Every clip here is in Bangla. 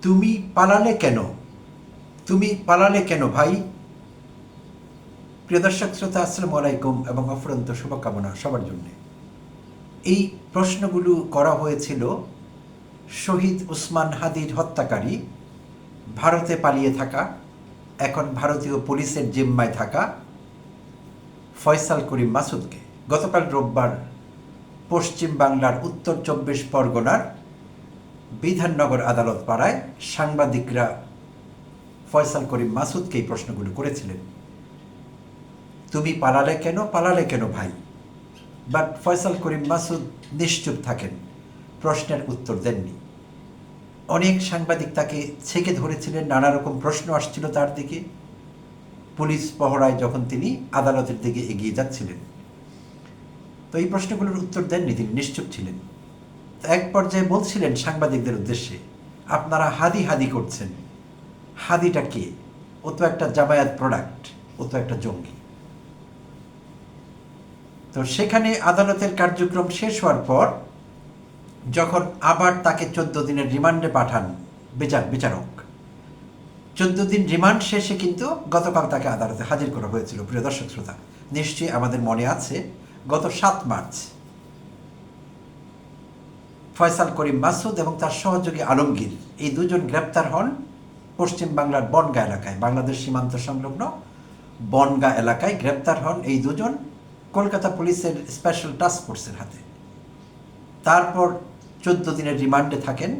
তুমি পালালে কেন? তুমি পালালে কেন ভাই? প্রিয় দর্শক শ্রোতা, আসসালামু আলাইকুম এবং অফুরন্ত শুভকামনা সবার জন্য। এই প্রশ্নগুলো করা হয়েছিল শহীদ উসমান হাদির হত্যাকারী, ভারতে পালিয়ে থাকা, এখন ভারতীয় পুলিশের জিম্মায় থাকা ফয়সাল করিম মাসুদকে। গতকাল রোববার পশ্চিম বাংলার উত্তর ২৪ পরগনার বিধাননগর আদালত পাড়ায় সাংবাদিকরা ফয়সাল করিম মাসুদকে এই প্রশ্নগুলো করেছিলেন। তুমি পালালে কেন, পালালে কেন ভাই? বাট ফয়সাল করিম মাসুদ নিশ্চুপ থাকেন, প্রশ্নের উত্তর দেননি। অনেক সাংবাদিক তাকে ছেকে ধরেছিলেন, নানা রকম প্রশ্ন আসছিল তার দিকে পুলিশ পহরায় যখন তিনি আদালতের দিকে এগিয়ে যাচ্ছিলেন। তো এই প্রশ্নগুলোর উত্তর দেননি, তিনি নিশ্চুপ ছিলেন। এক পর্যায়ে বলছিলেন সাংবাদিকদের উদ্দেশ্যে, আপনারা হাদি হাদি করছেন, হাদিটা কে? ও তো একটা জামায়াত প্রোডাক্ট, ও তো একটা জঙ্গি। তো সেখানে আদালতের কার্যক্রম শেষ হওয়ার পর যখন আবার তাকে 14 দিনের রিমান্ডে পাঠান বিচারক, 14 দিন রিমান্ড শেষে কিন্তু গতকাল তাকে আদালতে হাজির করা হয়েছিল। প্রিয় দর্শক শ্রোতা, নিশ্চয়ই আমাদের মনে আছে, গত 7 মার্চ ফয়সাল করিম মাসুদ এবং তার সহযোগী আলমগীর, এই দুজন গ্রেপ্তার হন পশ্চিম বাংলার বনগাঁ এলাকায়, বাংলাদেশ সীমান্ত সংলগ্ন বনগাঁ এলাকায় গ্রেপ্তার হন এই দুজন কলকাতা পুলিশের স্পেশাল টাস্ক ফোর্সের হাতে। তারপর 14 দিনের রিমান্ডে থাকেন।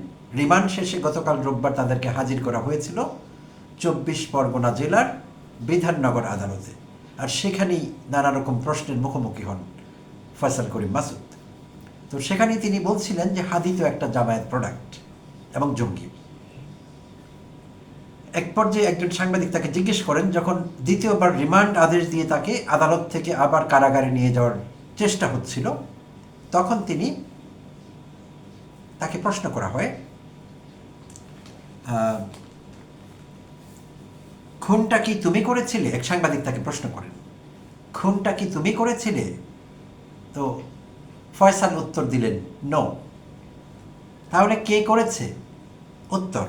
রিমান্ড শেষে গতকাল রোববার তাদেরকে হাজির করা হয়েছিল 24 পরগনা জেলার বিধাননগর আদালতে। আর সেখানেই নানা রকম প্রশ্নের মুখোমুখি হন ফয়সাল করিম মাসুদ। তো সেখানেই তিনি বলছিলেন যে হাদি তো একটা জামায়াত প্রোডাক্ট এবং জঙ্গি। এক পর্যায়ে একজন সাংবাদিক তাকে জিজ্ঞেস করেন, যখন দ্বিতীয়বার রিমান্ড আদেশ দিয়ে তাকে আদালত থেকে আবার কারাগারে নিয়ে যাওয়ার চেষ্টা হচ্ছিল, তখন তাকে প্রশ্ন করা হয়, খুনটা কি তুমি করেছিলে? এক সাংবাদিক তাকে প্রশ্ন করেন, খুনটা কি তুমি করেছিলে? তো ফয়সাল উত্তর দিলেন, নো। তাহলে কে করেছে? উত্তর,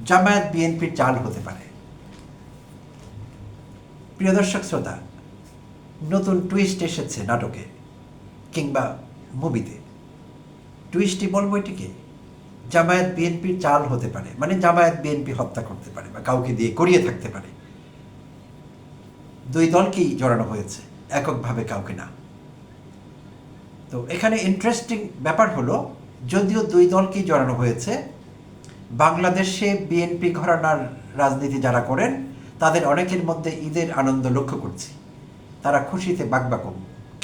জামায়াত বিএনপির চাল হতে পারে। প্রিয় দর্শক শ্রোতা, নতুন টুইস্ট এসেছে নাটকে কিংবা মুভিতে। টুইস্টই বলবো এটিকে, জামায়াত বিএনপির চাল হতে পারে, মানে জামায়াত বিএনপি হত্যা করতে পারে বা কাউকে দিয়ে করিয়ে থাকতে পারে। দুই দলকেই জড়ানো হয়েছে, এককভাবে কাউকে না। তো এখানে ইন্টারেস্টিং ব্যাপার হলো, যদিও দুই দলকেই জড়ানো হয়েছে, বাংলাদেশে বিএনপি ঘরানার রাজনীতি যারা করেন তাদের অনেকের মধ্যে ঈদের আনন্দ লক্ষ্য করছি। তারা খুশিতে বাকবাকম।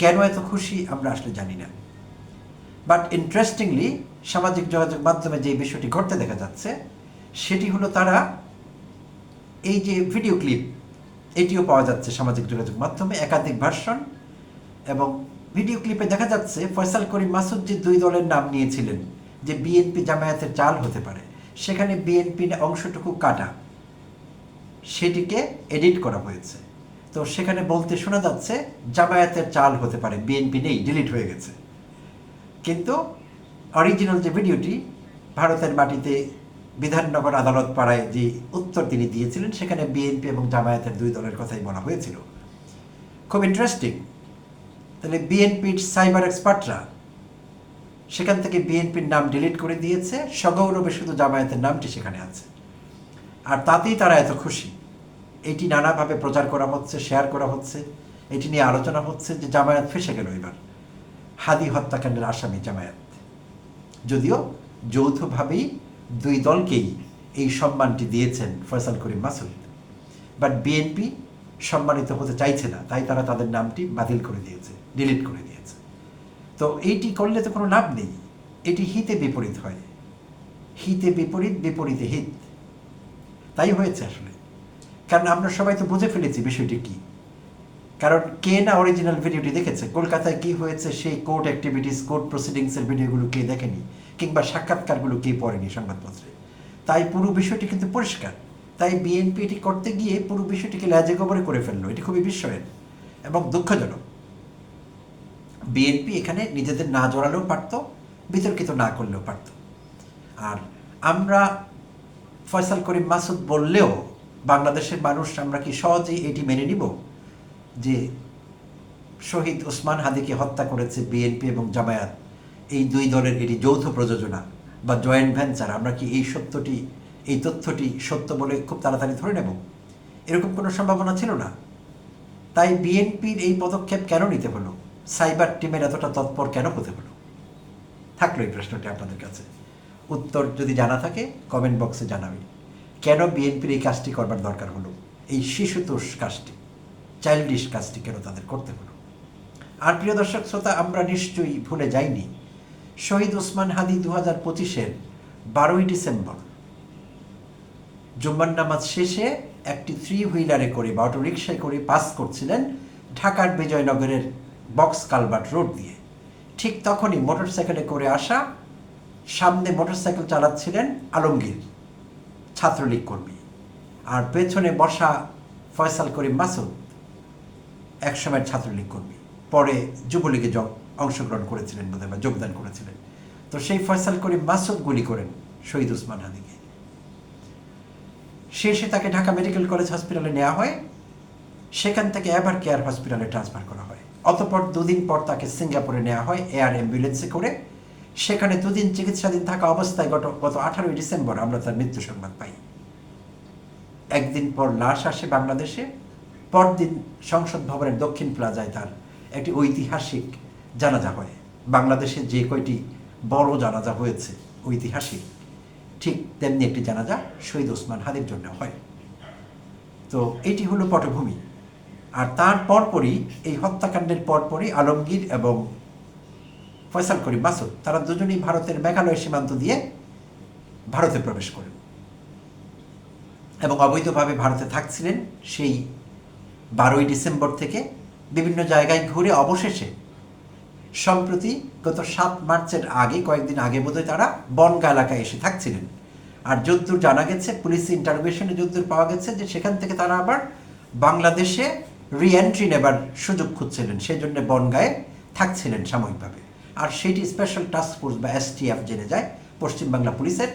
কেন এত খুশি আমরা আসলে জানি না। বাট ইন্টারেস্টিংলি সামাজিক যোগাযোগ মাধ্যমে যে বিষয়টি ঘটতে দেখা যাচ্ছে সেটি হলো, তারা এই যে ভিডিও ক্লিপ, এটিও পাওয়া যাচ্ছে সামাজিক যোগাযোগ মাধ্যমে, একাধিক ভার্সন। এবং ভিডিও ক্লিপে দেখা যাচ্ছে ফয়সাল করিম মাসুদ যে দুই দলের নাম নিয়েছিলেন যে বিএনপি জামায়াতের চাল হতে পারে, সেখানে বিএনপির অংশটুকু কাটা, সেটিকে এডিট করা হয়েছে। তো সেখানে বলতে শোনা যাচ্ছে জামায়াতের চাল হতে পারে, বিএনপি নেই, ডিলিট হয়ে গেছে। কিন্তু অরিজিনাল যে ভিডিওটি, ভারতের মাটিতে বিধাননগর আদালত পাড়ায় যে উত্তর তিনি দিয়েছিলেন, সেখানে বিএনপি এবং জামায়াতের দুই দলের কথাই বলা হয়েছিল। খুব ইন্টারেস্টিং। তাহলে বিএনপির সাইবার এক্সপার্টরা সেখান থেকে বিএনপির নাম ডিলিট করে দিয়েছে, সগৌরবে শুধু জামায়াতের নামটি সেখানে আছে। আর তাতেই তারা এত খুশি। এটি নানাভাবে প্রচার করা হচ্ছে, শেয়ার করা হচ্ছে, এটি নিয়ে আলোচনা হচ্ছে যে জামায়াত ফেসে গেল এবার, হাদি হত্যাকাণ্ডের আসামি জামায়াত। যদিও যৌথভাবেই দুই দলকেই এই সম্মানটি দিয়েছেন ফয়সাল করিম মাসুদ, বাট বিএনপি সম্মানিত হতে চাইছে না, তাই তারা তাদের নামটি বাতিল করে দিয়েছে, ডিলিট করে দিয়েছে। তো এইটি করলে তো কোনো লাভ নেই, এটি হিতে বিপরীত হয়, হিতে বিপরীত, বিপরীতে হিত। তাই হয়েছে আসলে। কারণ আমরা সবাই তো বুঝে ফেলেছি বিষয়টি কি। কারণ কে না অরিজিনাল ভিডিওটি দেখেছে? কলকাতায় কি হয়েছে সেই কোর্ট অ্যাক্টিভিটিস, কোর্ট প্রসিডিংসের ভিডিওগুলো কে দেখেনি, কিংবা সাক্ষাৎকারগুলো কে পড়েনি সংবাদপত্রে? তাই পুরো বিষয়টি কিন্তু পরিষ্কার। তাই বিএনপি এটি করতে গিয়ে পুরো বিষয়টিকে ল্যাজে গোবরে করে ফেললো। এটি খুবই বিস্ময়ের এবং দুঃখজনক। বিএনপি এখানে নিজেদের না জড়ালেও পারত, বিতর্কিত না করলেও পারত। আর আমরা ফয়সাল করিম মাসুদ বললেও বাংলাদেশের মানুষ আমরা কি সহজেই এটি মেনে নিব যে শহীদ ওসমান হাদিকে হত্যা করেছে বিএনপি এবং জামায়াত, এই দুই দলের এটি যৌথ প্রযোজনা বা জয়েন্ট ভেঞ্চার? আমরা কি এই তথ্যটি সত্য বলে খুব তাড়াতাড়ি ধরে নেব? এরকম কোনো সম্ভাবনা ছিল না। তাই বিএনপির এই পদক্ষেপ কেন নিতে হলো? সাইবার টিমের এতটা তৎপর কেন হতে হলো? থাকলো এই প্রশ্নটি আপনাদের কাছে। উত্তর যদি জানা থাকে কমেন্ট বক্সে জানাবেন। কেন বিএনপির এই কাজটি করবার দরকার হলো? এই শিশুতোষ কাজটি, চাইল্ডিশ কাজটি কেন তাদের করতে হলো? আর প্রিয় দর্শক শ্রোতা, আমরা নিশ্চয়ই ভুলে যাইনি শহীদ ওসমান হাদি 2025-এর 12ই ডিসেম্বর জুম্মার নামাজ শেষে একটি 3 হুইলারে করে বা অটোরিকশায় করে পাস করছিলেন ঢাকার বিজয়নগরের বক্স কালভার্ট রোড দিয়ে। ঠিক তখনই মোটরসাইকেলে করে আসা, সামনে মোটরসাইকেল চালাচ্ছিলেন আলমগীর, ছাত্রলীগ কর্মী, আর পেছনে বসা ফয়সাল করিম মাসুদ, একসময়ের ছাত্রলীগ কর্মী, পরে যুবলীগে অংশগ্রহণ করেছিলেন বোধহয় বা যোগদান করেছিলেন। তো সেই ফয়সাল করিম মাসুদ গুলি করেন শহীদ ওসমান হাদিকে। শেষে তাকে ঢাকা মেডিকেল কলেজ হসপিটালে নেওয়া হয়, সেখান থেকে এভার কেয়ার হসপিটালে ট্রান্সফার করা হয়। অতঃপর 2 দিন পর তাকে সিঙ্গাপুরে নেওয়া হয় এয়ার অ্যাম্বুলেন্সে করে। সেখানে 2 দিন চিকিৎসাধীন থাকা অবস্থায় গত 18ই ডিসেম্বর আমরা তার মৃত্যু সংবাদ পাই। একদিন পর লাশ আসে বাংলাদেশে। পরদিন সংসদ ভবনের দক্ষিণ প্লাজায় তার একটি ঐতিহাসিক জানাজা হয়। বাংলাদেশে যে কয়টি বড় জানাজা হয়েছে ঐতিহাসিক, ঠিক তেমনি একটি জানাজা শহীদ ওসমান হাদির জন্য হয়। তো এটি হলো পটভূমি। আর তার পরপরই, এই হত্যাকাণ্ডের পরপরই আলমগীর এবং ফয়সাল করিম মাসুদ তারা দুজনেই ভারতের মেঘালয় সীমান্ত দিয়ে ভারতে প্রবেশ করেন এবং অবৈধভাবে ভারতে থাকছিলেন সেই 12ই ডিসেম্বর থেকে। বিভিন্ন জায়গায় ঘুরে অবশেষে সম্প্রতি গত 7 মার্চের আগে, কয়েকদিন আগে বোধহয় তারা বনগা এলাকায় এসে থাকছিলেন। আর যদ্দূর জানা গেছে, পুলিশ ইন্টারোগেশনে যদ্দূর পাওয়া গেছে যে সেখান থেকে তারা আবার বাংলাদেশে রিএন্ট্রি নেবার সুযোগ খুঁজছিলেন, সেই জন্য বনগাঁয়ে থাকছিলেন সাময়িকভাবে। আর সেটি স্পেশাল টাস্ক ফোর্স বা STF জেনে যায় পশ্চিমবাংলা পুলিশের।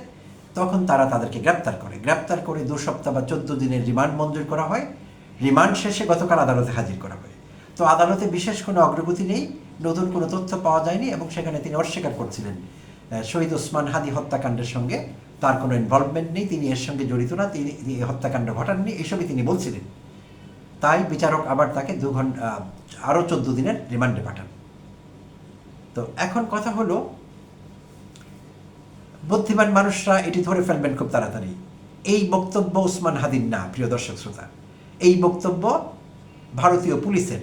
তখন তারা তাদেরকে গ্রেপ্তার করে 2 সপ্তাহ বা 14 দিনের রিমান্ড মঞ্জুর করা হয়। রিমান্ড শেষে গতকাল আদালতে হাজির করা হয়। তো আদালতে বিশেষ কোনো অগ্রগতি নেই, নতুন কোনো তথ্য পাওয়া যায়নি এবং সেখানে তিনি অস্বীকার করছিলেন শহীদ ওসমান হাদি হত্যাকাণ্ডের সঙ্গে তার কোনো ইনভলভমেন্ট নেই, তিনি এর সঙ্গে জড়িত না, তিনি হত্যাকাণ্ড ঘটাননি, এসবই তিনি বলছিলেন। তাই বিচারক আবার তাকে 2 ঘন্টা আরও 14 দিনের রিমান্ডে পাঠান। তো এখন কথা হলো, বুদ্ধিমান মানুষরা এটি ধরে ফেলবেন খুব তাড়াতাড়ি। এই বক্তব্য ওসমান হাদির না, প্রিয় দর্শক শ্রোতা। এই বক্তব্য ভারতীয় পুলিশের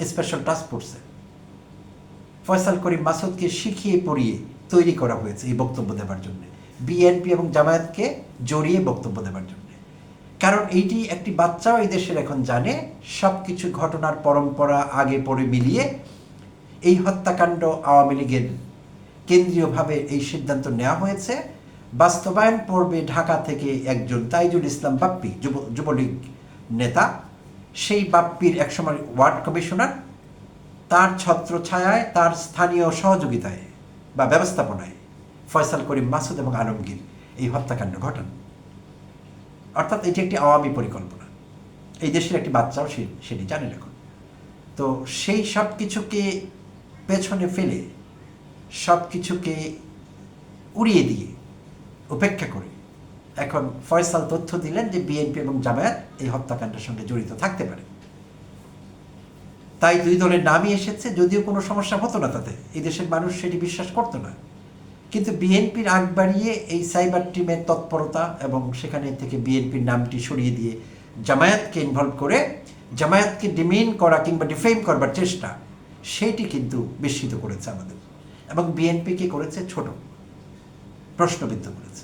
স্পেশাল টাস্ক ফোর্সের। ফয়সাল করিম মাসুদকে শিখিয়ে পড়িয়ে তৈরি করা হয়েছে এই বক্তব্য দেবার জন্য, বিএনপি এবং জামায়াতকে জড়িয়ে বক্তব্য দেবার জন্য। কারণ এইটি একটি বাচ্চাও এই দেশের এখন জানে সব কিছু ঘটনার পরম্পরা আগে পরে মিলিয়ে এই হত্যাকাণ্ড আওয়ামী লীগের কেন্দ্রীয়ভাবে এই সিদ্ধান্ত নেওয়া হয়েছে। বাস্তবায়ন পর্বে ঢাকা থেকে একজন তাইজুল ইসলাম বাপ্পি, যুবলীগ নেতা, সেই বাপ্পির একসময় ওয়ার্ড কমিশনার, তার ছত্রছায়ায়, তার স্থানীয় সহযোগিতায় বা ব্যবস্থাপনায় ফয়সাল করিম মাসুদ এবং আলমগীর এই হত্যাকাণ্ড ঘটান। অর্থাৎ এটি একটি আওয়ামী পরিকল্পনা। এই দেশের একটি বাচ্চাও সেটি জানে এখন। তো সেই সব কিছুকে পেছনে ফেলে, সব কিছুকে উড়িয়ে দিয়ে, উপেক্ষা করে এখন ফয়সাল তথ্য দিলেন যে বিএনপি এবং জামায়াত এই হত্যাকাণ্ডের সঙ্গে জড়িত থাকতে পারে। তাই 2 দলের নামই এসেছে, যদিও কোনো সমস্যা হতো না তাতে, এই দেশের মানুষ সেটি বিশ্বাস করতো না। কিন্তু বিএনপির আগ বাড়িয়ে এই সাইবার টিমের তৎপরতা এবং সেখানে থেকে বিএনপির নামটি সরিয়ে দিয়ে জামায়াতকে ইনভলভ করে জামায়াতকে ডিমিন করা কিংবা ডিফেম করবার চেষ্টা, সেইটি কিন্তু বিস্মিত করেছে আমাদের। এবং বিএনপিকে করেছে ছোট, প্রশ্নবিদ্ধ করেছে,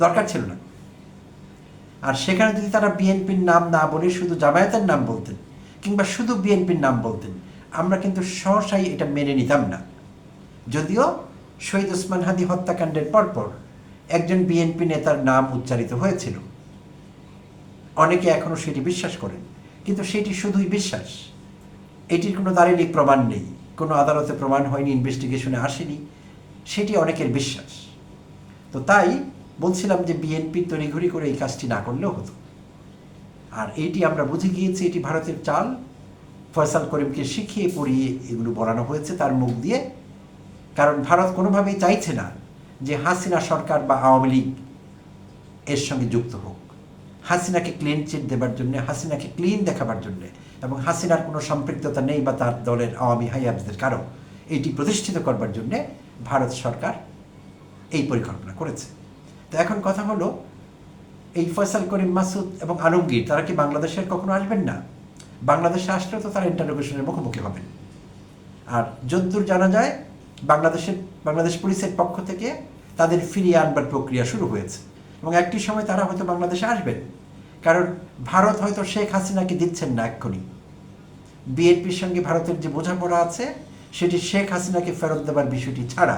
দরকার ছিল না। আর সেখানে যদি তারা বিএনপির নাম না বলে শুধু জামায়াতের নাম বলতেন কিংবা শুধু বিএনপির নাম বলতেন, আমরা কিন্তু সহসাই এটা মেনে নিতাম না। যদিও শহীদ ওসমান হাদি হত্যাকাণ্ডের পরপর একজন বিএনপি নেতার নাম উচ্চারিত হয়েছিল, অনেকে এখনো সেটি বিশ্বাস করেন, কিন্তু সেটি শুধুই বিশ্বাস, এটির কোনো দালিলিক প্রমাণ নেই, কোনো আদালতে প্রমাণ হয়নি, ইনভেস্টিগেশনে আসেনি, সেটি অনেকের বিশ্বাস। তো তাই বলছিলাম যে বিএনপি তড়িঘড়ি করে এই কাজটি না করলেও হতো। আর এইটি আমরা বুঝে গিয়েছি, এটি ভারতের চাল। ফয়সাল করিমকে শিখিয়ে পড়িয়ে এগুলো বলানো হয়েছে তার মুখ দিয়ে। কারণ ভারত কোনোভাবেই চাইছে না যে হাসিনা সরকার বা আওয়ামী লীগ এর সঙ্গে যুক্ত হোক। হাসিনাকে ক্লিন চিট দেবার জন্যে, হাসিনাকে ক্লিন দেখাবার জন্যে, এবং হাসিনার কোনো সম্পৃক্ততা নেই বা তার দলের আওয়ামী হাইয়াবদের কারো, এটি প্রতিষ্ঠিত করবার জন্যে ভারত সরকার এই পরিকল্পনা করেছে। তো এখন কথা হলো, এই ফয়সাল করিম মাসুদ এবং আলমগীর তারা কি বাংলাদেশের কখনো আসবেন না? বাংলাদেশে আসলেও তো তারা ইন্টারোগেশনের মুখোমুখি হবেন। আর যদ্দূর জানা যায় বাংলাদেশ পুলিশের পক্ষ থেকে তাদের ফিরিয়ে আনবার প্রক্রিয়া শুরু হয়েছে, এবং একটি সময় তারা হয়তো বাংলাদেশে আসবেন। কারণ ভারত হয়তো শেখ হাসিনাকে দিচ্ছেন না এক্ষুনি। বিএনপির সঙ্গে ভারতের যে বোঝাপড়া আছে সেটি শেখ হাসিনাকে ফেরত দেবার বিষয়টি ছাড়া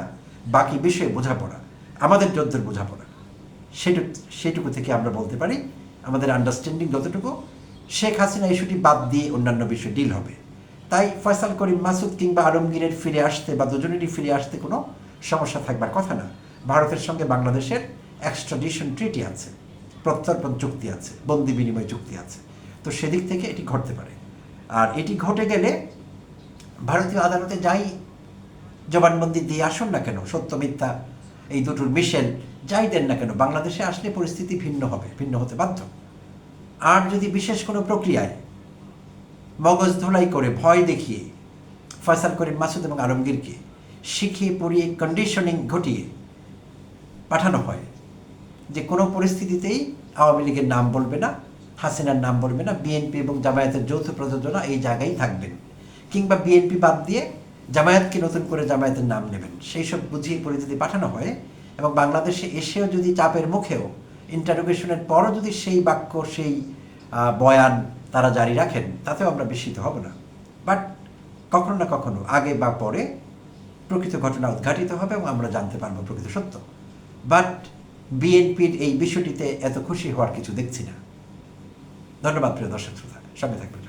বাকি বিষয়ে বোঝাপড়া, আমাদের যদ্দূর বোঝাপড়া, সেটুকু থেকে আমরা বলতে পারি আমাদের আন্ডারস্ট্যান্ডিং যতটুকু, শেখ হাসিনা ইস্যুটি বাদ দিয়ে অন্যান্য বিষয় ডিল হবে। তাই ফয়সাল করিম মাসুদ কিংবা আলমগীরের ফিরে আসতে বা দুজনেরই ফিরে আসতে কোনো সমস্যা থাকবার কথা না। ভারতের সঙ্গে বাংলাদেশের এক্সট্রাডিশন ট্রিটি আছে, প্রত্যর্পণ চুক্তি আছে, বন্দি বিনিময় চুক্তি আছে। তো সেদিক থেকে এটি ঘটতে পারে। আর এটি ঘটে গেলে ভারতীয় আদালতে যাই জবানবন্দি দিয়ে আসুন না কেন, সত্য মিথ্যা এই দুটোর মিশেল যাই দেন না কেন, বাংলাদেশে আসলে পরিস্থিতি ভিন্ন হবে, ভিন্ন হতে বাধ্য। আর যদি বিশেষ কোনো প্রক্রিয়ায় মগজ ধোলাই করে ভয় দেখিয়ে ফয়সাল করিম মাসুদ এবং আলমগীরকে শিখিয়ে পড়িয়ে কন্ডিশনিং ঘটিয়ে পাঠানো হয় যে কোনো পরিস্থিতিতেই আওয়ামী লীগের নাম বলবে না, হাসিনার নাম বলবে না, বিএনপি এবং জামায়াতের যৌথ প্রযোজনা এই জায়গায় থাকবেন, কিংবা বিএনপি বাদ দিয়ে জামায়াতকে নতুন করে জামায়াতের নাম নেবেন, সেই সব বুঝিয়ে পড়ে যদি পাঠানো হয়, এবং বাংলাদেশে এসেও যদি চাপের মুখেও ইন্টারোগেশনের পরও যদি সেই বাক্য সেই বয়ান তারা জারি রাখেন, তাতেও আমরা বিস্মিত হব না। বাট কখনো না কখনো আগে বা পরে প্রকৃত ঘটনা উদ্ঘাটিত হবে এবং আমরা জানতে পারবো প্রকৃত সত্য। বাট বিএনপির এই বিষয়টিতে এত খুশি হওয়ার কিছু দেখছি না। ধন্যবাদ প্রিয় দর্শক শ্রোতা, সঙ্গে থাকবেন।